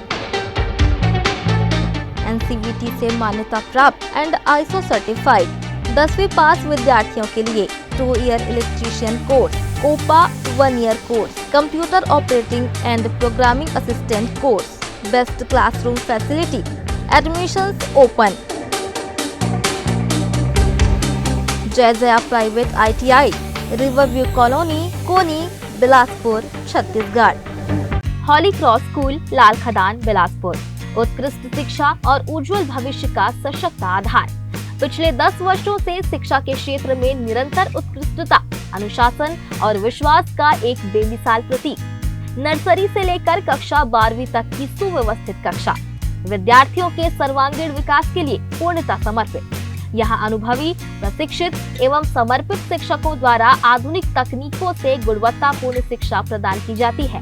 NCVT से मान्यता प्राप्त एंड ISO सर्टिफाइड 10वीं पास विद्यार्थियों के लिए 2 year electrician course, COPA 1 year course, computer operating and programming assistant course, best classroom facility, admissions open. Jaya private ITI, Riverview colony, Koni, Bilaspur, Chhattisgarh. Holy Cross school, Lal Khadan, Bilaspur. उत्कृष्ट शिक्षा और उज्जवल भविष्य का सशक्त आधार। पिछले 10 वर्षों से शिक्षा के क्षेत्र में निरंतर उत्कृष्टता, अनुशासन और विश्वास का एक बेमिसाल प्रतीक। नर्सरी से लेकर कक्षा 12वीं तक की सुव्यवस्थित कक्षा, विद्यार्थियों के सर्वांगीण विकास के लिए पूर्णतः समर्पित। यहाँ अनुभवी, प्रशिक्षित एवं समर्पित शिक्षकों द्वारा आधुनिक तकनीकों से गुणवत्तापूर्ण शिक्षा प्रदान की जाती है।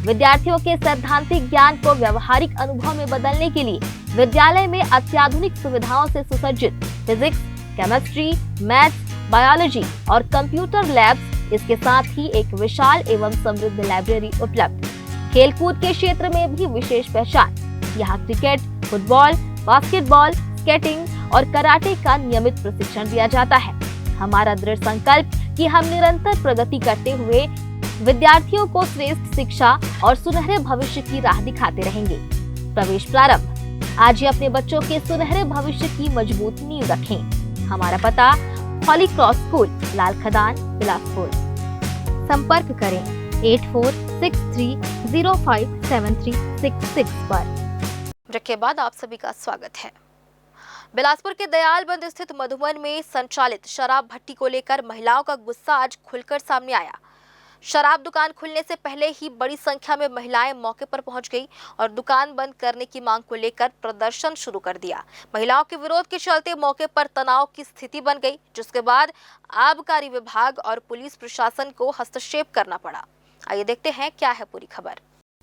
विद्यार्थियों के सैद्धांतिक ज्ञान को व्यवहारिक अनुभव में बदलने के लिए विद्यालय में अत्याधुनिक सुविधाओं से सुसज्जित फिजिक्स, केमिस्ट्री, मैथ्स, बायोलॉजी और कंप्यूटर लैब्स, इसके साथ ही एक विशाल एवं समृद्ध लाइब्रेरी उपलब्ध। खेलकूद के क्षेत्र में भी विशेष पहचान। यहाँ क्रिकेट, फुटबॉल, बास्केटबॉल, स्केटिंग और कराटे का नियमित प्रशिक्षण दिया जाता है। हमारा दृढ़ संकल्प कि हम निरंतर प्रगति करते हुए विद्यार्थियों को श्रेष्ठ शिक्षा और सुनहरे भविष्य की राह दिखाते रहेंगे। प्रवेश प्रारंभ। आज ही अपने बच्चों के सुनहरे भविष्य की मजबूत नींव रखें। हमारा पता हॉली क्रॉस स्कूल, लाल खदान, बिलासपुर। संपर्क करें 8463057366 पर। ब्रेक के बाद आप सभी का स्वागत है। बिलासपुर के दयालबंद स्थित मधुबन में संचालित शराब भट्टी को लेकर महिलाओं का गुस्सा आज खुलकर सामने आया। शराब दुकान खुलने से पहले ही बड़ी संख्या में महिलाएं मौके पर पहुंच गई और दुकान बंद करने की मांग को लेकर प्रदर्शन शुरू कर दिया। महिलाओं के विरोध के चलते मौके पर तनाव की स्थिति बन गई, जिसके बाद आबकारी विभाग और पुलिस प्रशासन को हस्तक्षेप करना पड़ा। आइए देखते हैं क्या है पूरी खबर।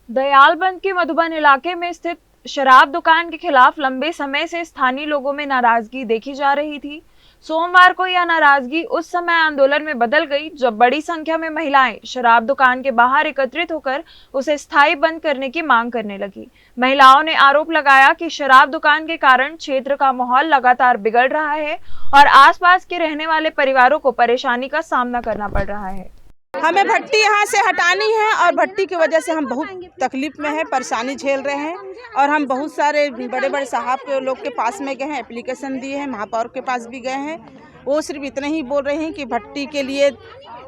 दयालबंद के मधुबन इलाके में स्थित शराब दुकान के खिलाफ लंबे समय से स्थानीय लोगों में नाराजगी देखी जा रही थी। सोमवार को यह नाराजगी उस समय आंदोलन में बदल गई जब बड़ी संख्या में महिलाएं शराब दुकान के बाहर एकत्रित होकर उसे स्थायी बंद करने की मांग करने लगी। महिलाओं ने आरोप लगाया कि शराब दुकान के कारण क्षेत्र का माहौल लगातार बिगड़ रहा है और आसपास के रहने वाले परिवारों को परेशानी का सामना करना पड़ रहा है। हमें भट्टी यहाँ से हटानी है और भट्टी की वजह से हम बहुत तकलीफ में हैं, परेशानी झेल रहे हैं और हम बहुत सारे बड़े बड़े साहब के लोग के पास में गए हैं, एप्लीकेशन दिए हैं, महापौर के पास भी गए हैं। वो सिर्फ इतना ही बोल रहे हैं कि भट्टी के लिए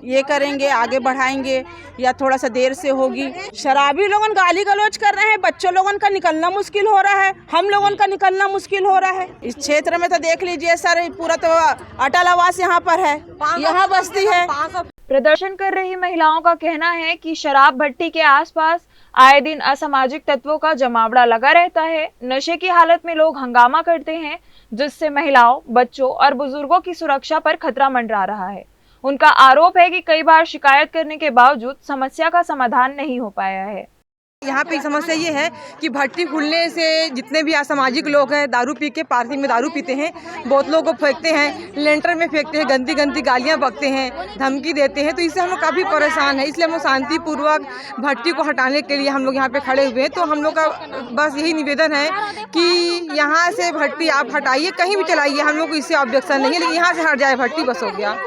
ये करेंगे, आगे बढ़ाएंगे या थोड़ा सा देर से होगी। शराबी लोगन गाली गलौज कर रहे हैं, बच्चों लोगन का निकलना मुश्किल हो रहा है, हम लोगन का निकलना मुश्किल हो रहा है। इस क्षेत्र में तो देख लीजिए सर, पूरा तो अटल आवास यहाँ पर है, यहाँ बस्ती है। प्रदर्शन कर रही महिलाओं का कहना है कि शराब भट्टी के आसपास आए दिन असामाजिक तत्वों का जमावड़ा लगा रहता है। नशे की हालत में लोग हंगामा करते हैं, जिससे महिलाओं, बच्चों और बुजुर्गों की सुरक्षा पर खतरा मंडरा रहा है। उनका आरोप है कि कई बार शिकायत करने के बावजूद समस्या का समाधान नहीं हो पाया है। यहाँ पे समस्या ये है कि भट्टी खुलने से जितने भी असामाजिक लोग हैं दारू पी के पार्किंग में दारू पीते हैं, बोतलों को फेंकते हैं, लेंटर में फेंकते हैं, गंदी गंदी गालियाँ बकते हैं, धमकी देते हैं, तो इससे हम लोग काफ़ी परेशान है। इसलिए हम लोग शांतिपूर्वक भट्टी को हटाने के लिए हम लोग यहाँ पे खड़े हुए हैं। तो हम लोग का बस यही निवेदन है कि यहाँ से भट्टी आप हटाइए, कहीं भी चलाइए, हम लोग को इससे ऑब्जेक्शन नहीं है, लेकिन यहाँ से हट जाए भट्टी, बस हो गया।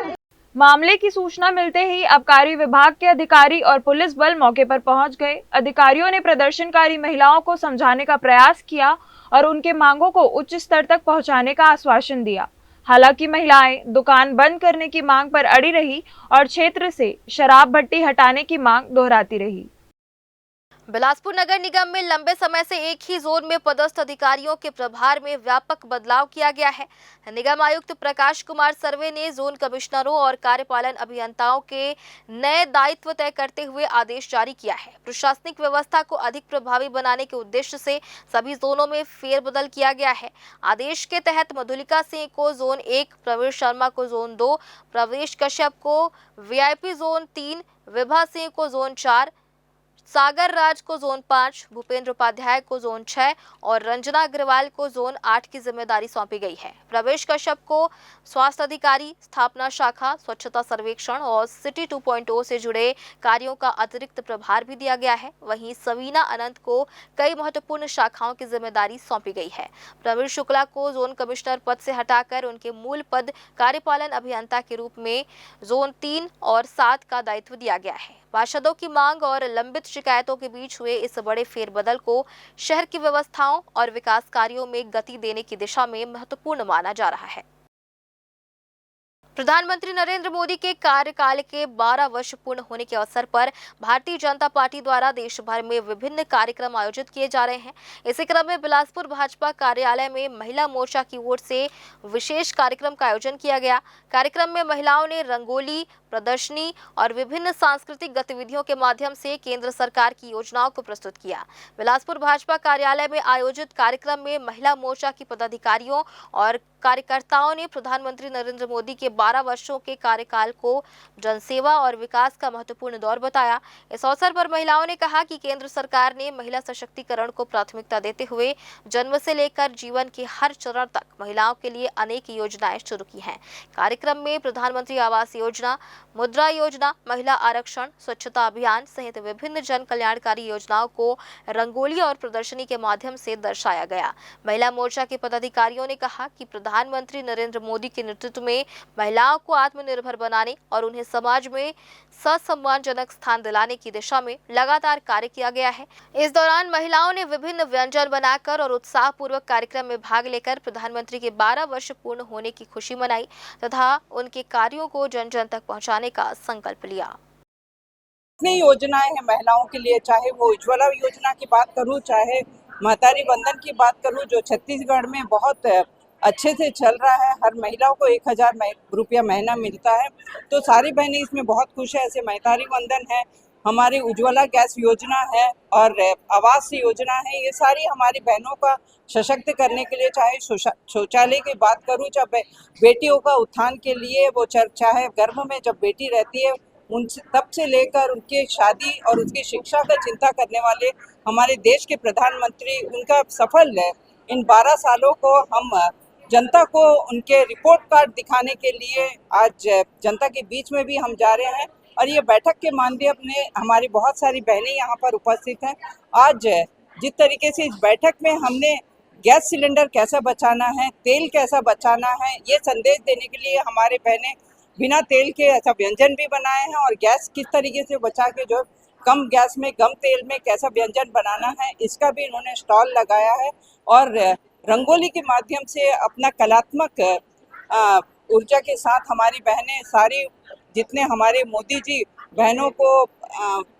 मामले की सूचना मिलते ही आबकारी विभाग के अधिकारी और पुलिस बल मौके पर पहुंच गए। अधिकारियों ने प्रदर्शनकारी महिलाओं को समझाने का प्रयास किया और उनके मांगों को उच्च स्तर तक पहुंचाने का आश्वासन दिया। हालांकि महिलाएं दुकान बंद करने की मांग पर अड़ी रही और क्षेत्र से शराब भट्टी हटाने की मांग दोहराती रही। बिलासपुर नगर निगम में लंबे समय से एक ही जोन में पदस्थ अधिकारियों के प्रभार में व्यापक बदलाव किया गया है। निगम आयुक्त प्रकाश कुमार सर्वे ने जोन कमिश्नरों और कार्यपालन अभियंताओं के नए दायित्व तय करते हुए आदेश जारी किया है। प्रशासनिक व्यवस्था को अधिक प्रभावी बनाने के उद्देश्य से सभी जोनों में फेरबदल किया गया है। आदेश के तहत मधुलिका सिंह को जोन 1, प्रवीर शर्मा को जोन 2, प्रवेश कश्यप को वीआईपी जोन 3, विभा सिंह को जोन 4, सागर राज को जोन 5, भूपेंद्र उपाध्याय को जोन 6 और रंजना अग्रवाल को जोन 8 की जिम्मेदारी सौंपी गई है। प्रवेश कश्यप को स्वास्थ्य अधिकारी, स्थापना शाखा, स्वच्छता सर्वेक्षण और सिटी 2.0 से जुड़े कार्यों का अतिरिक्त प्रभार भी दिया गया है। वहीं सवीना अनंत को कई महत्वपूर्ण शाखाओं की जिम्मेदारी सौंपी गई है। प्रवीर शुक्ला को जोन कमिश्नर पद से हटाकर उनके मूल पद कार्यपालन अभियंता के रूप में जोन 3 और 7 का दायित्व दिया गया है। पार्षदों की मांग और लंबित शिकायतों के बीच हुए इस बड़े फेरबदल को शहर की व्यवस्थाओं और विकास कार्यों में गति देने की दिशा में महत्वपूर्ण माना जा रहा है। प्रधानमंत्री नरेंद्र मोदी के कार्यकाल के 12 वर्ष पूर्ण होने के अवसर पर भारतीय जनता पार्टी द्वारा देश भर में विभिन्न कार्यक्रम आयोजित किए जा रहे हैं। इसी क्रम में बिलासपुर भाजपा कार्यालय में महिला मोर्चा की ओर से विशेष कार्यक्रम का आयोजन किया गया। कार्यक्रम में महिलाओं ने रंगोली प्रदर्शनी और विभिन्न सांस्कृतिक गतिविधियों के माध्यम से केंद्र सरकार की योजनाओं को प्रस्तुत किया। बिलासपुर भाजपा कार्यालय में आयोजित कार्यक्रम में महिला मोर्चा की पदाधिकारियों और कार्यकर्ताओं ने प्रधानमंत्री नरेंद्र मोदी के 12 वर्षों के कार्यकाल को जनसेवा और विकास का महत्वपूर्ण दौर बताया। इस अवसर पर महिलाओं ने कहा कि केंद्र सरकार ने महिला सशक्तिकरण को प्राथमिकता देते हुए जन्म से लेकर जीवन के हर चरण तक महिलाओं के लिए अनेक योजनाएं शुरू की हैं। कार्यक्रम में प्रधानमंत्री आवास योजना, मुद्रा योजना, महिला आरक्षण, स्वच्छता अभियान सहित विभिन्न जन कल्याणकारी योजनाओं को रंगोली और प्रदर्शनी के माध्यम से दर्शाया गया। महिला मोर्चा के पदाधिकारियों ने कहा कि प्रधानमंत्री नरेंद्र मोदी के नेतृत्व में महिलाओं को आत्मनिर्भर बनाने और उन्हें समाज में सम्मानजनक स्थान दिलाने की दिशा में लगातार कार्य किया गया है। इस दौरान महिलाओं ने विभिन्न व्यंजन बनाकर और उत्साहपूर्वक कार्यक्रम में भाग लेकर प्रधानमंत्री के 12 वर्ष पूर्ण होने की खुशी मनाई तथा उनके कार्यों को जन जन तक पहुंचाने का संकल्प लिया। इतनी योजनाएं हैं महिलाओं के लिए, चाहे वो उज्ज्वला योजना की बात करूं, चाहे महतारी वंदन की बात करूं, जो छत्तीसगढ़ में बहुत अच्छे से चल रहा है। हर महिला को 1000 रुपया महीना मिलता है, तो सारी बहनें इसमें बहुत खुश है। ऐसे महतारी वंदन है, हमारी उज्ज्वला गैस योजना है और आवास योजना है। ये सारी हमारी बहनों का सशक्त करने के लिए, चाहे शौचालय की बात करूँ, चाहे बेटियों का उत्थान के लिए, वो चाहे गर्भ में जब बेटी रहती है उन तब से लेकर उनकी शादी और उनकी शिक्षा का चिंता करने वाले हमारे देश के प्रधानमंत्री, उनका सफल है। इन 12 सालों को हम जनता को उनके रिपोर्ट कार्ड दिखाने के लिए आज जनता के बीच में भी हम जा रहे हैं और ये बैठक के माध्यम में हमारी बहुत सारी बहनें यहाँ पर उपस्थित हैं। आज जिस तरीके से इस बैठक में हमने गैस सिलेंडर कैसा बचाना है, तेल कैसा बचाना है, ये संदेश देने के लिए हमारे बहनें बिना तेल के ऐसा व्यंजन भी बनाए हैं और गैस किस तरीके से बचा के जो कम गैस में कम तेल में कैसा व्यंजन बनाना है, इसका भी इन्होंने स्टॉल लगाया है और रंगोली के माध्यम से अपना कलात्मक ऊर्जा के साथ हमारी बहनें सारी जितने हमारे मोदी जी बहनों को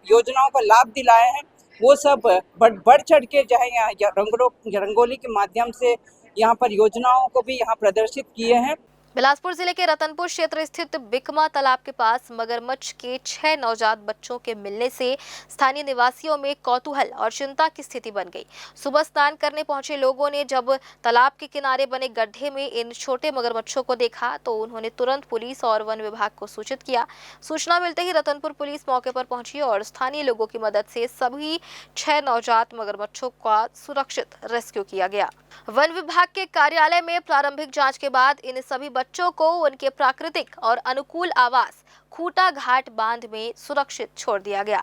योजनाओं का लाभ दिलाए हैं, वो सब बढ़ चढ़ के चाहे यहाँ रंगोली के माध्यम से यहाँ पर योजनाओं को भी यहाँ प्रदर्शित किए हैं। बिलासपुर जिले के रतनपुर क्षेत्र स्थित बिकमा तालाब के पास मगरमच्छ के 6 नवजात बच्चों के मिलने से स्थानीय निवासियों में कौतूहल और चिंता की स्थिति बन गई। सुबह स्नान करने पहुंचे लोगों ने जब तालाब के किनारे बने गड्ढे में इन छोटे मगरमच्छों को देखा तो उन्होंने तुरंत पुलिस और वन विभाग को सूचित किया। सूचना मिलते ही रतनपुर पुलिस मौके पर पहुंची और स्थानीय लोगों की मदद से सभी 6 नवजात मगरमच्छों का सुरक्षित रेस्क्यू किया गया। वन विभाग के कार्यालय में प्रारंभिक जांच के बाद इन सभी बच्चों को उनके प्राकृतिक और अनुकूल आवास खूटा घाट बांध में सुरक्षित छोड़ दिया गया।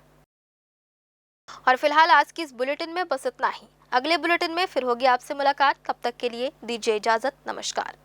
और फिलहाल आज की इस बुलेटिन में बस इतना ही। अगले बुलेटिन में फिर होगी आपसे मुलाकात। तब तक के लिए दीजिए इजाजत। नमस्कार।